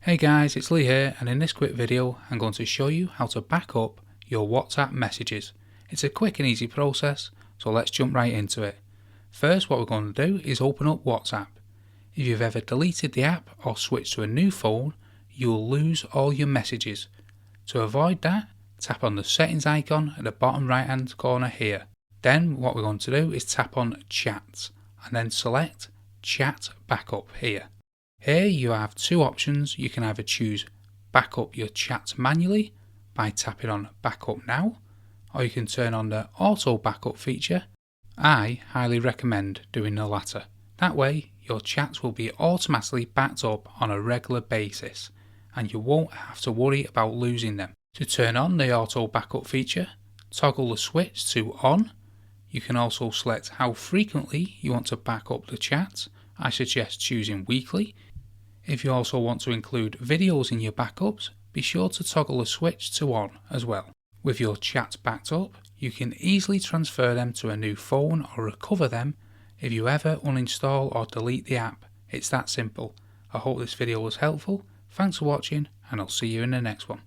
Hey guys, it's Lee here, and in this quick video I'm going to show you how to back up your WhatsApp messages. It's a quick and easy process, so let's jump right into it. First, what we're going to do is open up WhatsApp. If you've ever deleted the app or switched to a new phone, you'll lose all your messages. To avoid that, tap on the settings icon at the bottom right hand corner here. Then what we're going to do is tap on Chat and then select Chat Backup here. Here you have two options. You can either choose backup your chat manually by tapping on Backup Now, or you can turn on the Auto Backup feature. I highly recommend doing the latter. That way your chats will be automatically backed up on a regular basis and you won't have to worry about losing them. To turn on the Auto Backup feature, toggle the switch to On. You can also select how frequently you want to back up the chat. I suggest choosing weekly. If you also want to include videos in your backups, be sure to toggle the switch to On as well. With your chats backed up, you can easily transfer them to a new phone or recover them if you ever uninstall or delete the app. It's that simple. I hope this video was helpful. Thanks for watching, and I'll see you in the next one.